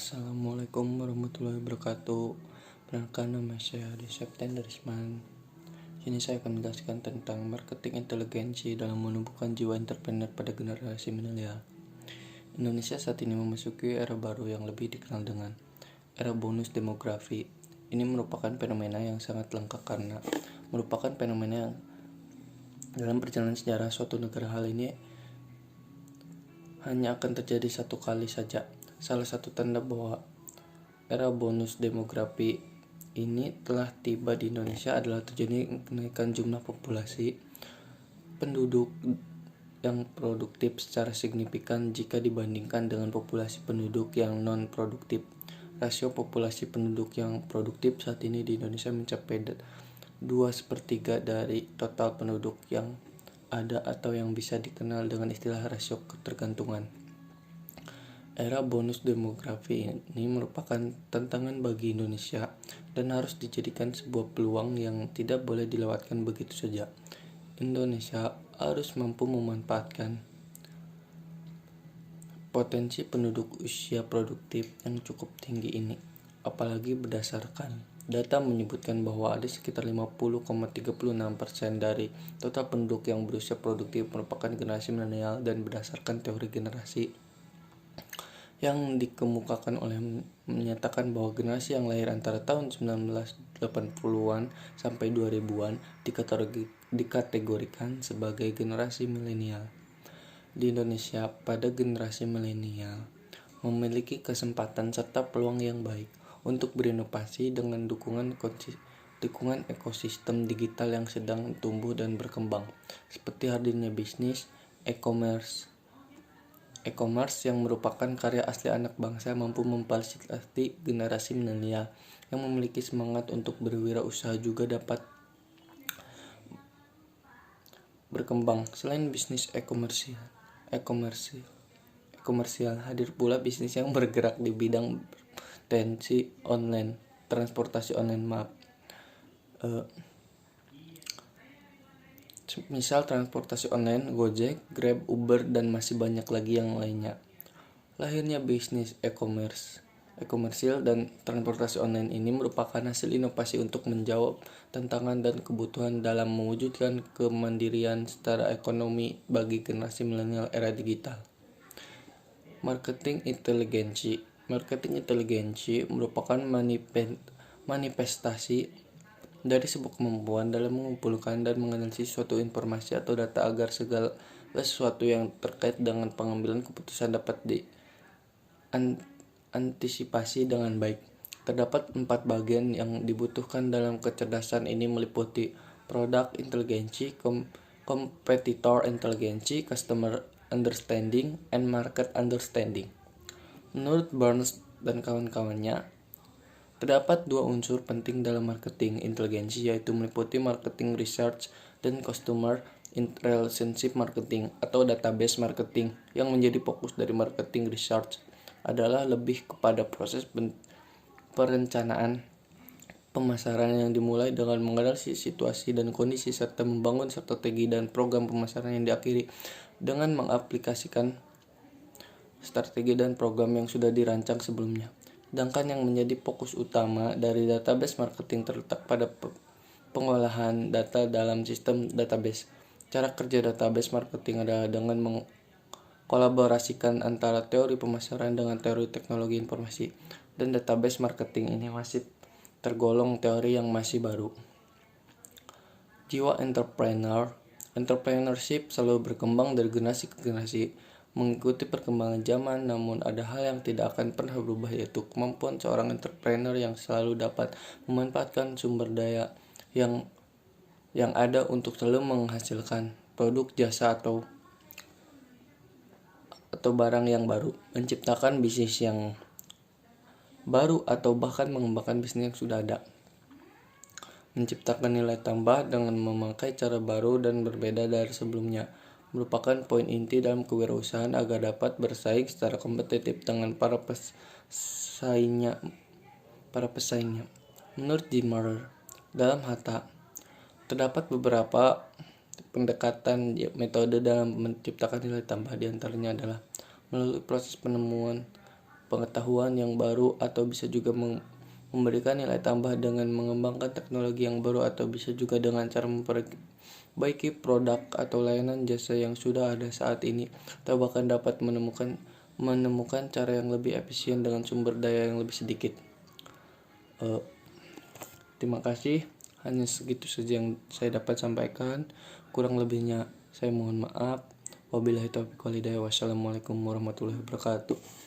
Assalamualaikum warahmatullahi wabarakatuh. Perkenalkan, nama saya Adi Septian Darisman. Sini saya akan menjelaskan tentang marketing inteligensi dalam menumbuhkan jiwa entrepreneur pada generasi milenial. Indonesia saat ini memasuki era baru yang lebih dikenal dengan era bonus demografi. Ini merupakan fenomena yang sangat langka karena merupakan fenomena yang dalam perjalanan sejarah suatu negara. Hal ini hanya akan terjadi satu kali saja. Salah satu tanda bahwa era bonus demografi ini telah tiba di Indonesia adalah terjadi kenaikan jumlah populasi penduduk yang produktif secara signifikan jika dibandingkan dengan populasi penduduk yang non-produktif. Rasio populasi penduduk yang produktif saat ini di Indonesia mencapai 2/3 dari total penduduk yang ada atau yang bisa dikenal dengan istilah rasio ketergantungan. Era bonus demografi ini merupakan tantangan bagi Indonesia dan harus dijadikan sebuah peluang yang tidak boleh dilewatkan begitu saja. Indonesia harus mampu memanfaatkan potensi penduduk usia produktif yang cukup tinggi ini, apalagi berdasarkan data menyebutkan bahwa ada sekitar 50,36% dari total penduduk yang berusia produktif merupakan generasi milenial, dan berdasarkan teori generasi yang dikemukakan oleh menyatakan bahwa generasi yang lahir antara tahun 1980-an sampai 2000-an dikategorikan sebagai generasi milenial. Di Indonesia, pada generasi milenial memiliki kesempatan serta peluang yang baik untuk berinovasi dengan dukungan ekosistem digital yang sedang tumbuh dan berkembang, seperti hadirnya bisnis e-commerce yang merupakan karya asli anak bangsa mampu memfasilitasi generasi milenial yang memiliki semangat untuk berwirausaha juga dapat berkembang. Selain bisnis e-komersial, hadir pula bisnis yang bergerak di bidang transportasi online. Misal transportasi online, Gojek, Grab, Uber, dan masih banyak lagi yang lainnya. Lahirnya bisnis e-komersial dan transportasi online ini merupakan hasil inovasi untuk menjawab tantangan dan kebutuhan dalam mewujudkan kemandirian secara ekonomi bagi generasi milenial era digital. Marketing inteligensi merupakan manifestasi dari sebuah kemampuan dalam mengumpulkan dan menganalisis suatu informasi atau data agar segala sesuatu yang terkait dengan pengambilan keputusan dapat diantisipasi dengan baik. Terdapat 4 bagian yang dibutuhkan dalam kecerdasan ini, meliputi product intelligence, competitor intelligence, customer understanding, and market understanding. Menurut Burns dan kawan-kawannya, terdapat 2 unsur penting dalam marketing inteligensi, yaitu meliputi marketing research dan customer relationship marketing atau database marketing. Yang menjadi fokus dari marketing research adalah lebih kepada proses perencanaan pemasaran yang dimulai dengan menganalisis situasi dan kondisi serta membangun strategi dan program pemasaran yang diakhiri dengan mengaplikasikan strategi dan program yang sudah dirancang sebelumnya. Sedangkan yang menjadi fokus utama dari database marketing terletak pada pengolahan data dalam sistem database. Cara kerja database marketing adalah dengan mengkolaborasikan antara teori pemasaran dengan teori teknologi informasi, dan database marketing ini masih tergolong teori yang masih baru. Jiwa entrepreneurship selalu berkembang dari generasi ke generasi, mengikuti perkembangan zaman, namun ada hal yang tidak akan pernah berubah, yaitu kemampuan seorang entrepreneur yang selalu dapat memanfaatkan sumber daya yang ada untuk selalu menghasilkan produk, jasa atau barang yang baru, menciptakan bisnis yang baru, atau bahkan mengembangkan bisnis yang sudah ada. Menciptakan nilai tambah dengan memakai cara baru dan berbeda dari sebelumnya merupakan poin inti dalam kewirausahaan agar dapat bersaing secara kompetitif dengan para pesaingnya. Menurut Zimmer, dalam Hatha, terdapat beberapa pendekatan metode dalam menciptakan nilai tambah. Di antaranya adalah melalui proses penemuan pengetahuan yang baru, atau bisa juga memberikan nilai tambah dengan mengembangkan teknologi yang baru, atau bisa juga dengan cara memperbaiki produk atau layanan jasa yang sudah ada saat ini, atau bahkan dapat menemukan cara yang lebih efisien dengan sumber daya yang lebih sedikit. Terima kasih. Hanya segitu saja yang saya dapat sampaikan. Kurang lebihnya saya mohon maaf. Wabillahi taufiq wal hidayah. Wassalamualaikum warahmatullahi wabarakatuh.